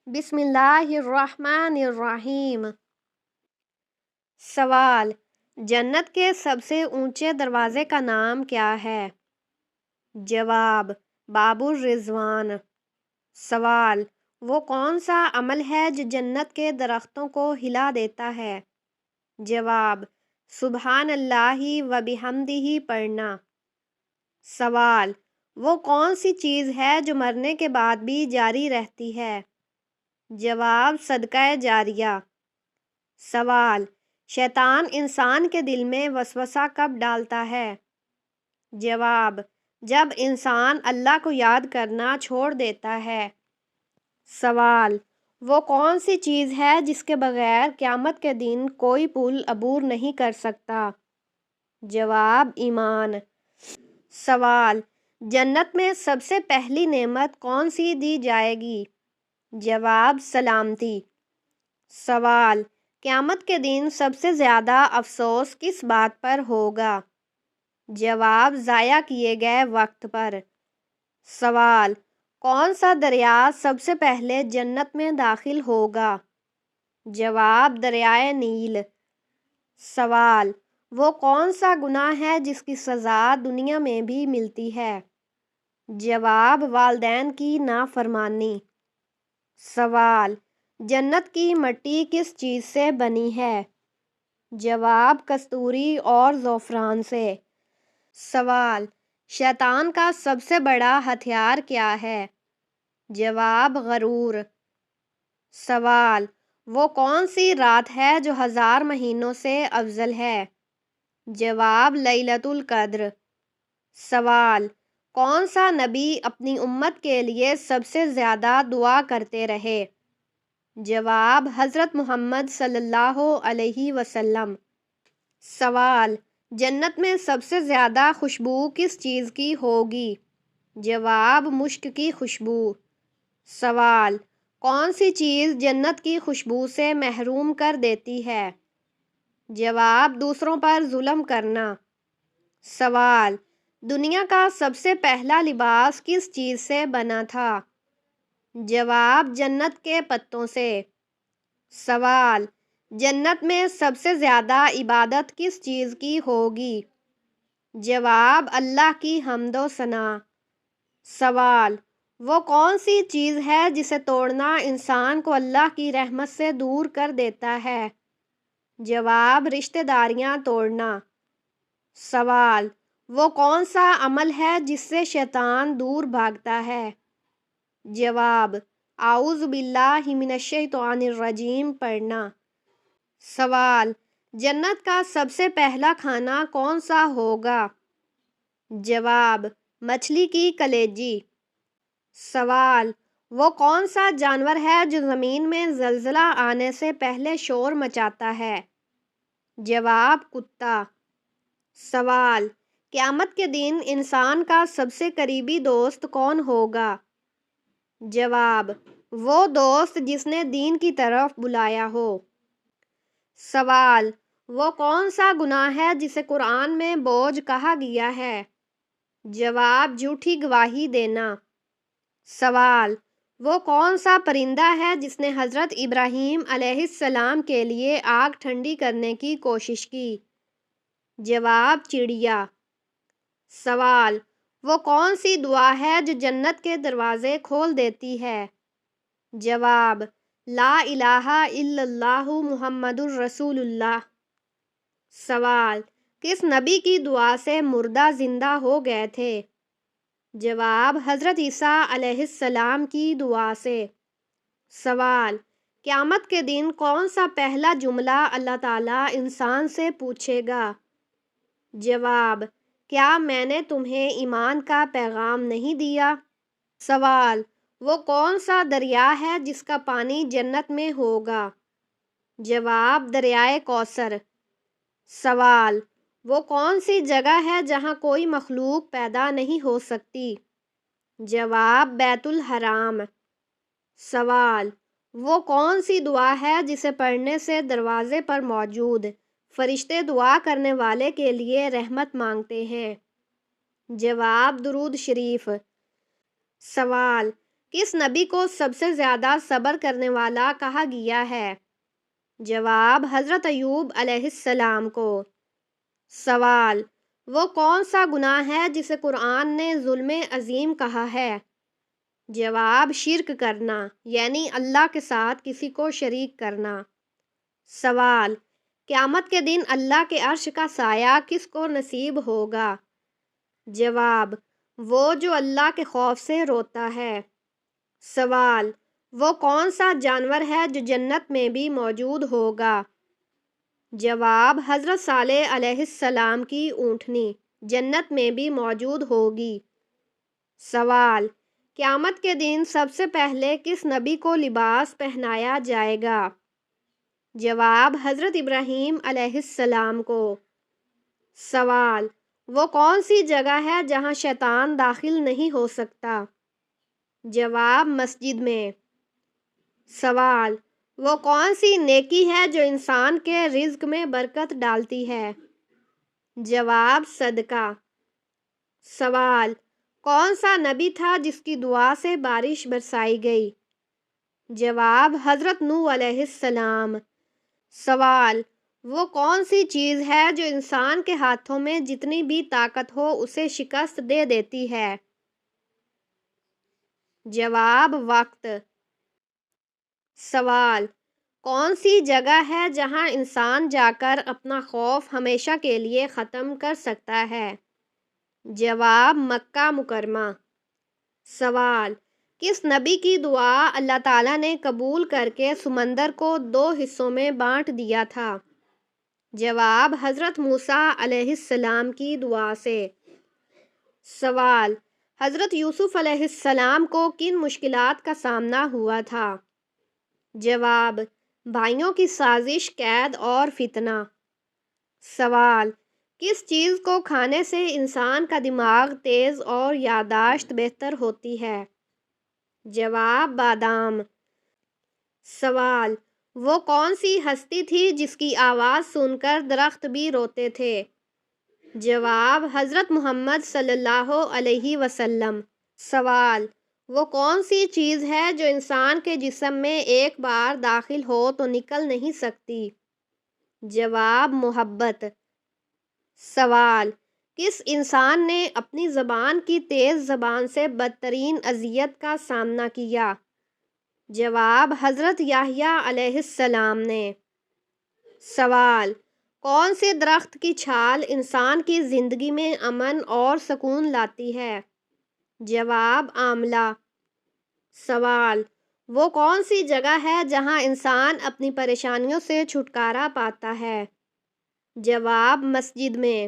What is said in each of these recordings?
بسم اللہ الرحمن الرحیم۔ سوال: جنت کے سب سے اونچے دروازے کا نام کیا ہے؟ جواب: باب الرضوان۔ سوال: وہ کون سا عمل ہے جو جنت کے درختوں کو ہلا دیتا ہے؟ جواب: سبحان اللہ و بحمدہ پڑھنا۔ سوال: وہ کون سی چیز ہے جو مرنے کے بعد بھی جاری رہتی ہے؟ جواب: صدقہ جاریہ۔ سوال: شیطان انسان کے دل میں وسوسہ کب ڈالتا ہے؟ جواب: جب انسان اللہ کو یاد کرنا چھوڑ دیتا ہے۔ سوال: وہ کون سی چیز ہے جس کے بغیر قیامت کے دن کوئی پل عبور نہیں کر سکتا؟ جواب: ایمان۔ سوال: جنت میں سب سے پہلی نعمت کون سی دی جائے گی؟ جواب: سلامتی۔ سوال: قیامت کے دن سب سے زیادہ افسوس کس بات پر ہوگا؟ جواب: ضائع کیے گئے وقت پر۔ سوال: کون سا دریا سب سے پہلے جنت میں داخل ہوگا؟ جواب: دریائے نیل۔ سوال: وہ کون سا گناہ ہے جس کی سزا دنیا میں بھی ملتی ہے؟ جواب: والدین کی نافرمانی۔ سوال: جنت کی مٹی کس چیز سے بنی ہے؟ جواب: کستوری اور زعفران سے۔ سوال: شیطان کا سب سے بڑا ہتھیار کیا ہے؟ جواب: غرور۔ سوال: وہ کون سی رات ہے جو 1000 مہینوں سے افضل ہے؟ جواب: لیلۃ القدر۔ سوال: کون سا نبی اپنی امت کے لیے سب سے زیادہ دعا کرتے رہے؟ جواب: حضرت محمد صلی اللہ علیہ وسلم۔ سوال: جنت میں سب سے زیادہ خوشبو کس چیز کی ہوگی؟ جواب: مشک کی خوشبو۔ سوال: کون سی چیز جنت کی خوشبو سے محروم کر دیتی ہے؟ جواب: دوسروں پر ظلم کرنا۔ سوال: دنیا کا سب سے پہلا لباس کس چیز سے بنا تھا؟ جواب: جنت کے پتوں سے۔ سوال: جنت میں سب سے زیادہ عبادت کس چیز کی ہوگی؟ جواب: اللہ کی حمد و ثنا۔ سوال: وہ کون سی چیز ہے جسے توڑنا انسان کو اللہ کی رحمت سے دور کر دیتا ہے؟ جواب: رشتہ داریاں توڑنا۔ سوال: وہ کون سا عمل ہے جس سے شیطان دور بھاگتا ہے؟ جواب: اعوذ باللہ من الشیطان الرجیم پڑھنا۔ سوال: جنت کا سب سے پہلا کھانا کون سا ہوگا؟ جواب: مچھلی کی کلیجی۔ سوال: وہ کون سا جانور ہے جو زمین میں زلزلہ آنے سے پہلے شور مچاتا ہے؟ جواب: کتا۔ سوال: قیامت کے دن انسان کا سب سے قریبی دوست کون ہوگا؟ جواب: وہ دوست جس نے دین کی طرف بلایا ہو۔ سوال: وہ کون سا گناہ ہے جسے قرآن میں بوجھ کہا گیا ہے؟ جواب: جھوٹی گواہی دینا۔ سوال: وہ کون سا پرندہ ہے جس نے حضرت ابراہیم علیہ السلام کے لیے آگ ٹھنڈی کرنے کی کوشش کی؟ جواب: چڑیا۔ سوال: وہ کون سی دعا ہے جو جنت کے دروازے کھول دیتی ہے؟ جواب: لا الہ الا اللہ محمد الرسول اللہ۔ سوال: کس نبی کی دعا سے مردہ زندہ ہو گئے تھے؟ جواب: حضرت عیسیٰ علیہ السلام کی دعا سے۔ سوال: قیامت کے دن کون سا پہلا جملہ اللہ تعالیٰ انسان سے پوچھے گا؟ جواب: کیا میں نے تمہیں ایمان کا پیغام نہیں دیا؟ سوال: وہ کون سا دریا ہے جس کا پانی جنت میں ہوگا؟ جواب: دریائے کوثر۔ سوال: وہ کون سی جگہ ہے جہاں کوئی مخلوق پیدا نہیں ہو سکتی؟ جواب: بیت الحرام۔ سوال: وہ کون سی دعا ہے جسے پڑھنے سے دروازے پر موجود فرشتے دعا کرنے والے کے لیے رحمت مانگتے ہیں؟ جواب: درود شریف۔ سوال: کس نبی کو سب سے زیادہ صبر کرنے والا کہا گیا ہے؟ جواب: حضرت ایوب علیہ السلام کو۔ سوال: وہ کون سا گناہ ہے جسے قرآن نے ظلم عظیم کہا ہے؟ جواب: شرک کرنا، یعنی اللہ کے ساتھ کسی کو شریک کرنا۔ سوال: قیامت کے دن اللہ کے عرش کا سایہ کس کو نصیب ہوگا؟ جواب: وہ جو اللہ کے خوف سے روتا ہے۔ سوال: وہ کون سا جانور ہے جو جنت میں بھی موجود ہوگا؟ جواب: حضرت صالح علیہ السلام کی اونٹنی جنت میں بھی موجود ہوگی۔ سوال: قیامت کے دن سب سے پہلے کس نبی کو لباس پہنایا جائے گا؟ جواب: حضرت ابراہیم علیہ السلام کو۔ سوال: وہ کون سی جگہ ہے جہاں شیطان داخل نہیں ہو سکتا؟ جواب: مسجد میں۔ سوال: وہ کون سی نیکی ہے جو انسان کے رزق میں برکت ڈالتی ہے؟ جواب: صدقہ۔ سوال: کون سا نبی تھا جس کی دعا سے بارش برسائی گئی؟ جواب: حضرت نوح علیہ السلام۔ سوال: وہ کون سی چیز ہے جو انسان کے ہاتھوں میں جتنی بھی طاقت ہو اسے شکست دے دیتی ہے؟ جواب: وقت۔ سوال: کون سی جگہ ہے جہاں انسان جا کر اپنا خوف ہمیشہ کے لیے ختم کر سکتا ہے؟ جواب: مکہ مکرمہ۔ سوال: کس نبی کی دعا اللہ تعالیٰ نے قبول کر کے سمندر کو 2 حصوں میں بانٹ دیا تھا؟ جواب: حضرت موسیٰ علیہ السلام کی دعا سے۔ سوال: حضرت یوسف علیہ السلام کو کن مشکلات کا سامنا ہوا تھا؟ جواب: بھائیوں کی سازش، قید اور فتنہ۔ سوال: کس چیز کو کھانے سے انسان کا دماغ تیز اور یادداشت بہتر ہوتی ہے؟ جواب: بادام۔ سوال: وہ کون سی ہستی تھی جس کی آواز سن کر درخت بھی روتے تھے؟ جواب: حضرت محمد صلی اللہ علیہ وسلم۔ سوال: وہ کون سی چیز ہے جو انسان کے جسم میں ایک بار داخل ہو تو نکل نہیں سکتی؟ جواب: محبت۔ سوال: کس انسان نے اپنی زبان کی تیز زبان سے بدترین اذیت کا سامنا کیا؟ جواب: حضرت یحییٰ علیہ السلام نے۔ سوال: کون سے درخت کی چھال انسان کی زندگی میں امن اور سکون لاتی ہے؟ جواب: آملہ۔ سوال: وہ کون سی جگہ ہے جہاں انسان اپنی پریشانیوں سے چھٹکارا پاتا ہے؟ جواب: مسجد میں۔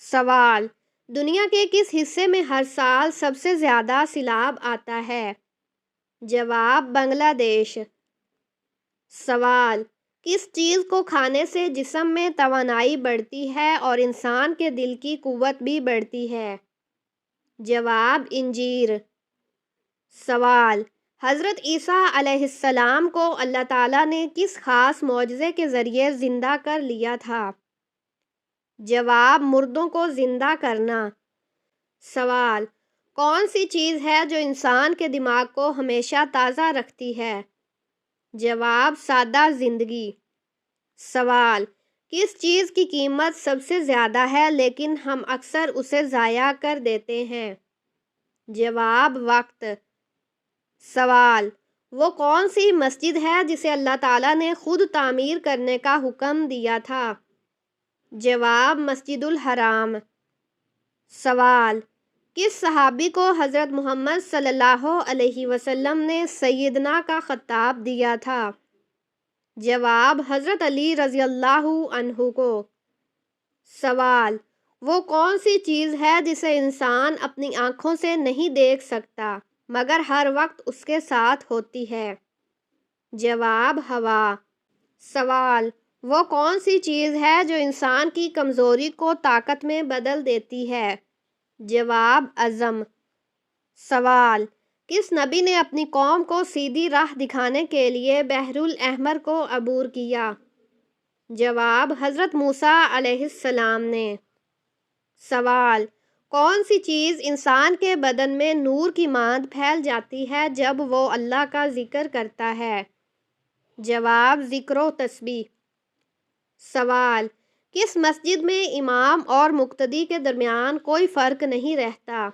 سوال: دنیا کے کس حصے میں ہر سال سب سے زیادہ سیلاب آتا ہے؟ جواب: بنگلہ دیش۔ سوال: کس چیز کو کھانے سے جسم میں توانائی بڑھتی ہے اور انسان کے دل کی قوت بھی بڑھتی ہے؟ جواب: انجیر۔ سوال: حضرت عیسیٰ علیہ السلام کو اللہ تعالیٰ نے کس خاص معجزے کے ذریعے زندہ کر لیا تھا؟ جواب: مردوں کو زندہ کرنا۔ سوال: کون سی چیز ہے جو انسان کے دماغ کو ہمیشہ تازہ رکھتی ہے؟ جواب: سادہ زندگی۔ سوال: کس چیز کی قیمت سب سے زیادہ ہے لیکن ہم اکثر اسے ضائع کر دیتے ہیں؟ جواب: وقت۔ سوال: وہ کون سی مسجد ہے جسے اللہ تعالیٰ نے خود تعمیر کرنے کا حکم دیا تھا؟ جواب: مسجد الحرام۔ سوال: کس صحابی کو حضرت محمد صلی اللہ علیہ وسلم نے سیدنا کا خطاب دیا تھا؟ جواب: حضرت علی رضی اللہ عنہ کو۔ سوال: وہ کون سی چیز ہے جسے انسان اپنی آنکھوں سے نہیں دیکھ سکتا مگر ہر وقت اس کے ساتھ ہوتی ہے؟ جواب: ہوا۔ سوال: وہ کون سی چیز ہے جو انسان کی کمزوری کو طاقت میں بدل دیتی ہے؟ جواب: عزم۔ سوال: کس نبی نے اپنی قوم کو سیدھی راہ دکھانے کے لیے بحر الاحمر کو عبور کیا؟ جواب: حضرت موسیٰ علیہ السلام نے۔ سوال: کون سی چیز انسان کے بدن میں نور کی ماند پھیل جاتی ہے جب وہ اللہ کا ذکر کرتا ہے؟ جواب: ذکر و تسبیح۔ سوال: کس مسجد میں امام اور مقتدی کے درمیان کوئی فرق نہیں رہتا؟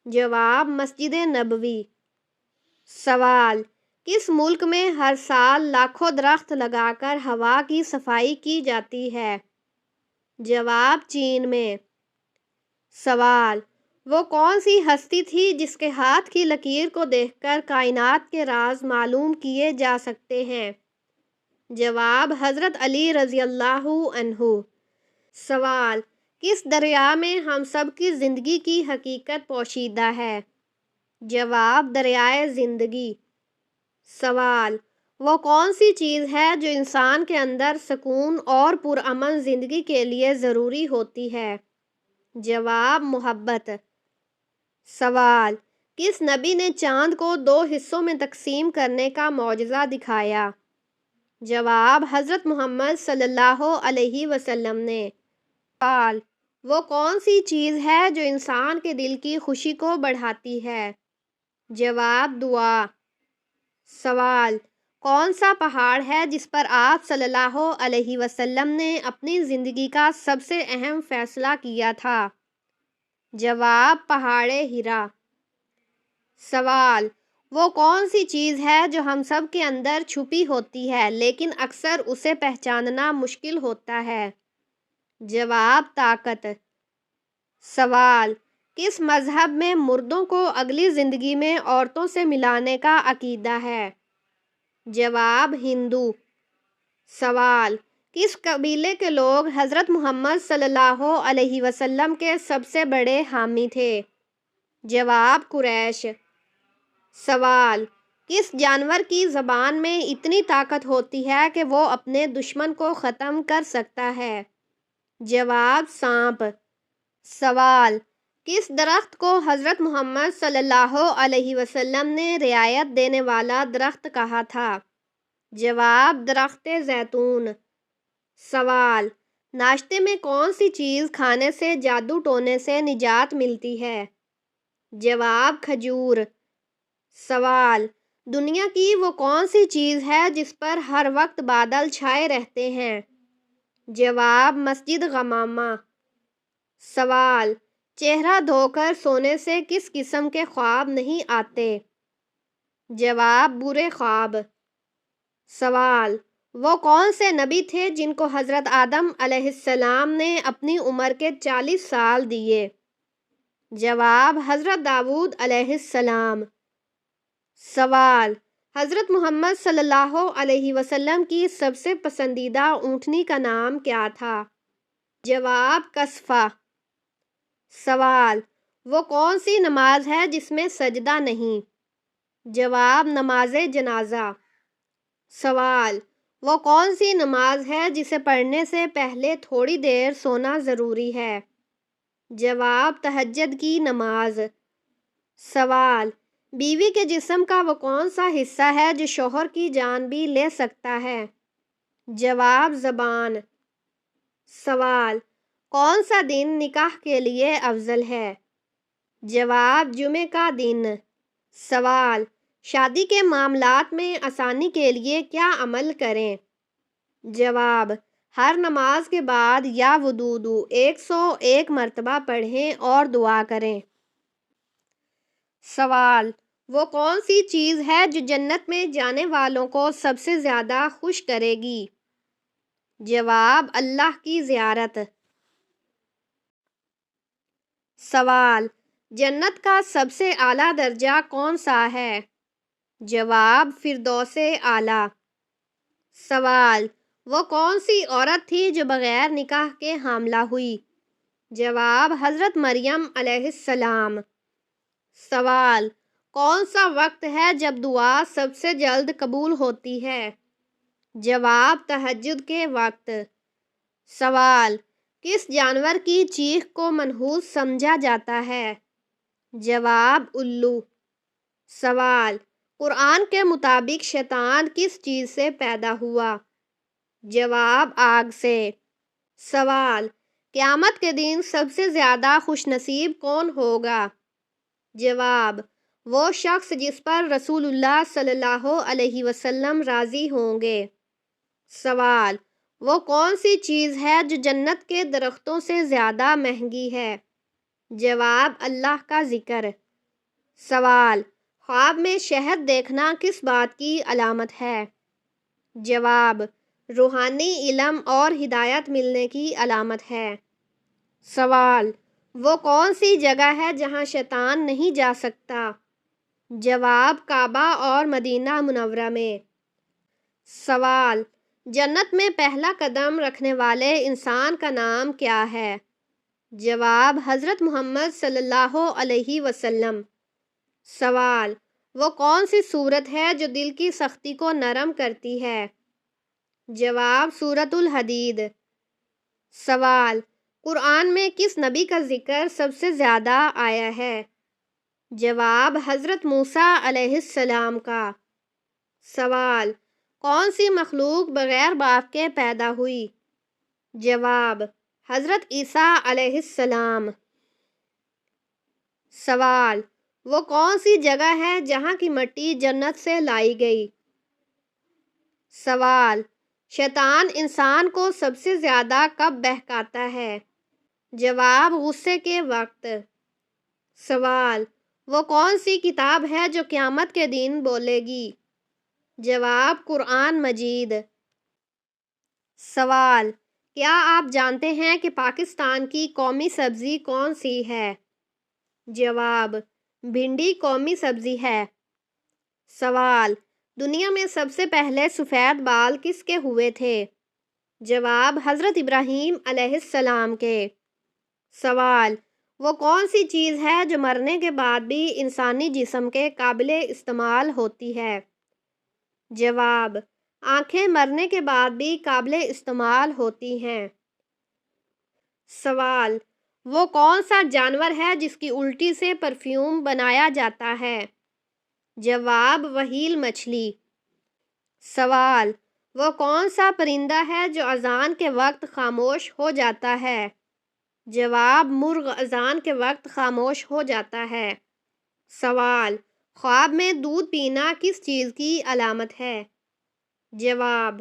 جواب: مسجد نبوی۔ سوال: کس ملک میں ہر سال لاکھوں درخت لگا کر ہوا کی صفائی کی جاتی ہے؟ جواب: چین میں۔ سوال: وہ کون سی ہستی تھی جس کے ہاتھ کی لکیر کو دیکھ کر کائنات کے راز معلوم کیے جا سکتے ہیں؟ جواب: حضرت علی رضی اللہ عنہ۔ سوال: کس دریا میں ہم سب کی زندگی کی حقیقت پوشیدہ ہے؟ جواب: دریائے زندگی۔ سوال: وہ کون سی چیز ہے جو انسان کے اندر سکون اور پرامن زندگی کے لیے ضروری ہوتی ہے؟ جواب: محبت۔ سوال: کس نبی نے چاند کو 2 حصوں میں تقسیم کرنے کا معجزہ دکھایا؟ جواب: حضرت محمد صلی اللہ علیہ وسلم نے۔ سوال: وہ کون سی چیز ہے جو انسان کے دل کی خوشی کو بڑھاتی ہے؟ جواب: دعا۔ سوال: کون سا پہاڑ ہے جس پر آپ صلی اللہ علیہ وسلم نے اپنی زندگی کا سب سے اہم فیصلہ کیا تھا؟ جواب: پہاڑ ہرا۔ سوال: وہ کون سی چیز ہے جو ہم سب کے اندر چھپی ہوتی ہے لیکن اکثر اسے پہچاننا مشکل ہوتا ہے؟ جواب: طاقت۔ سوال: کس مذہب میں مردوں کو اگلی زندگی میں عورتوں سے ملانے کا عقیدہ ہے؟ جواب: ہندو۔ سوال: کس قبیلے کے لوگ حضرت محمد صلی اللہ علیہ وسلم کے سب سے بڑے حامی تھے؟ جواب: قریش۔ سوال: کس جانور کی زبان میں اتنی طاقت ہوتی ہے کہ وہ اپنے دشمن کو ختم کر سکتا ہے؟ جواب: سانپ۔ سوال: کس درخت کو حضرت محمد صلی اللہ علیہ وسلم نے رعایت دینے والا درخت کہا تھا؟ جواب: درخت زیتون۔ سوال: ناشتے میں کون سی چیز کھانے سے جادو ٹونے سے نجات ملتی ہے؟ جواب: کھجور۔ سوال: دنیا کی وہ کون سی چیز ہے جس پر ہر وقت بادل چھائے رہتے ہیں؟ جواب: مسجد غمامہ۔ سوال: چہرہ دھو کر سونے سے کس قسم کے خواب نہیں آتے؟ جواب: برے خواب۔ سوال: وہ کون سے نبی تھے جن کو حضرت آدم علیہ السلام نے اپنی عمر کے 40 سال دیے؟ جواب: حضرت داؤد علیہ السلام۔ سوال: حضرت محمد صلی اللہ علیہ وسلم کی سب سے پسندیدہ اونٹنی کا نام کیا تھا؟ جواب: قصفہ۔ سوال: وہ کون سی نماز ہے جس میں سجدہ نہیں؟ جواب: نماز جنازہ۔ سوال: وہ کون سی نماز ہے جسے پڑھنے سے پہلے تھوڑی دیر سونا ضروری ہے؟ جواب: تہجد کی نماز۔ سوال: بیوی کے جسم کا وہ کون سا حصہ ہے جو شوہر کی جان بھی لے سکتا ہے؟ جواب: زبان۔ سوال: کون سا دن نکاح کے لیے افضل ہے؟ جواب: جمعہ کا دن۔ سوال: شادی کے معاملات میں آسانی کے لیے کیا عمل کریں؟ جواب: ہر نماز کے بعد یا ودودو 101 مرتبہ پڑھیں اور دعا کریں۔ سوال: وہ کون سی چیز ہے جو جنت میں جانے والوں کو سب سے زیادہ خوش کرے گی؟ جواب: اللہ کی زیارت۔ سوال: جنت کا سب سے اعلیٰ درجہ کون سا ہے؟ جواب: فردوس اعلیٰ۔ سوال: وہ کون سی عورت تھی جو بغیر نکاح کے حاملہ ہوئی؟ جواب: حضرت مریم علیہ السلام۔ سوال: کون سا وقت ہے جب دعا سب سے جلد قبول ہوتی ہے؟ جواب: تہجد کے وقت۔ سوال: کس جانور کی چیخ کو منحوس سمجھا جاتا ہے؟ جواب: الو۔ سوال: قرآن کے مطابق شیطان کس چیز سے پیدا ہوا؟ جواب: آگ سے۔ سوال: قیامت کے دن سب سے زیادہ خوش نصیب کون ہوگا؟ جواب: وہ شخص جس پر رسول اللہ صلی اللہ علیہ وسلم راضی ہوں گے۔ سوال: وہ کون سی چیز ہے جو جنت کے درختوں سے زیادہ مہنگی ہے؟ جواب: اللہ کا ذکر۔ سوال: خواب میں شہد دیکھنا کس بات کی علامت ہے؟ جواب: روحانی علم اور ہدایت ملنے کی علامت ہے۔ سوال: وہ کون سی جگہ ہے جہاں شیطان نہیں جا سکتا؟ جواب: کعبہ اور مدینہ منورہ میں۔ سوال: جنت میں پہلا قدم رکھنے والے انسان کا نام کیا ہے؟ جواب: حضرت محمد صلی اللہ علیہ وسلم۔ سوال: وہ کون سی سورت ہے جو دل کی سختی کو نرم کرتی ہے؟ جواب: سورۃ الحدید۔ سوال: قرآن میں کس نبی کا ذکر سب سے زیادہ آیا ہے؟ جواب: حضرت موسیٰ علیہ السلام کا۔ سوال: کون سی مخلوق بغیر باپ کے پیدا ہوئی؟ جواب: حضرت عیسیٰ علیہ السلام۔ سوال: وہ کون سی جگہ ہے جہاں کی مٹی جنت سے لائی گئی؟ سوال: شیطان انسان کو سب سے زیادہ کب بہکاتا ہے؟ جواب: غصے کے وقت۔ سوال: وہ کون سی کتاب ہے جو قیامت کے دن بولے گی؟ جواب: قرآن مجید۔ سوال: کیا آپ جانتے ہیں کہ پاکستان کی قومی سبزی کون سی ہے؟ جواب: بھنڈی قومی سبزی ہے۔ سوال: دنیا میں سب سے پہلے سفید بال کس کے ہوئے تھے؟ جواب: حضرت ابراہیم علیہ السلام کے۔ سوال: وہ کون سی چیز ہے جو مرنے کے بعد بھی انسانی جسم کے قابل استعمال ہوتی ہے؟ جواب: آنکھیں مرنے کے بعد بھی قابل استعمال ہوتی ہیں۔ سوال: وہ کون سا جانور ہے جس کی الٹی سے پرفیوم بنایا جاتا ہے؟ جواب: وہیل مچھلی۔ سوال: وہ کون سا پرندہ ہے جو اذان کے وقت خاموش ہو جاتا ہے؟ جواب: مرغ اذان کے وقت خاموش ہو جاتا ہے۔ سوال: خواب میں دودھ پینا کس چیز کی علامت ہے؟ جواب: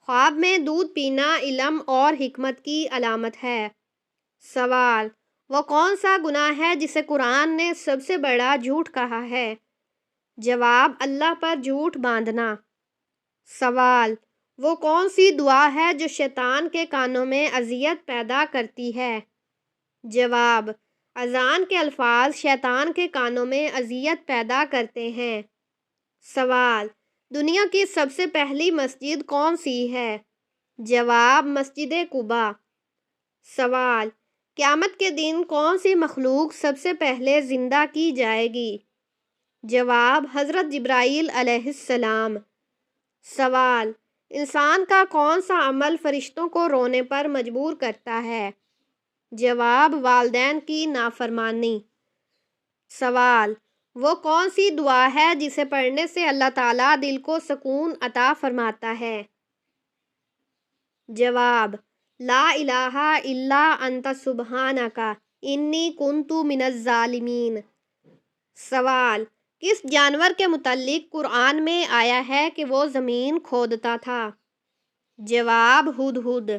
خواب میں دودھ پینا علم اور حکمت کی علامت ہے۔ سوال: وہ کون سا گناہ ہے جسے قرآن نے سب سے بڑا جھوٹ کہا ہے؟ جواب: اللہ پر جھوٹ باندھنا۔ سوال: وہ کون سی دعا ہے جو شیطان کے کانوں میں اذیت پیدا کرتی ہے؟ جواب: اذان کے الفاظ شیطان کے کانوں میں اذیت پیدا کرتے ہیں۔ سوال: دنیا کی سب سے پہلی مسجد کون سی ہے؟ جواب: مسجد قباء۔ سوال: قیامت کے دن کون سی مخلوق سب سے پہلے زندہ کی جائے گی؟ جواب: حضرت جبرائیل علیہ السلام۔ سوال: انسان کا کون سا عمل فرشتوں کو رونے پر مجبور کرتا ہے؟ جواب: والدین کی نافرمانی۔ سوال: وہ کون سی دعا ہے جسے پڑھنے سے اللہ تعالیٰ دل کو سکون عطا فرماتا ہے؟ جواب: لا الہ الا انت سبحانک انی کنت من الظالمین۔ سوال: کس جانور کے متعلق قرآن میں آیا ہے کہ وہ زمین کھودتا تھا؟ جواب: ہدہد۔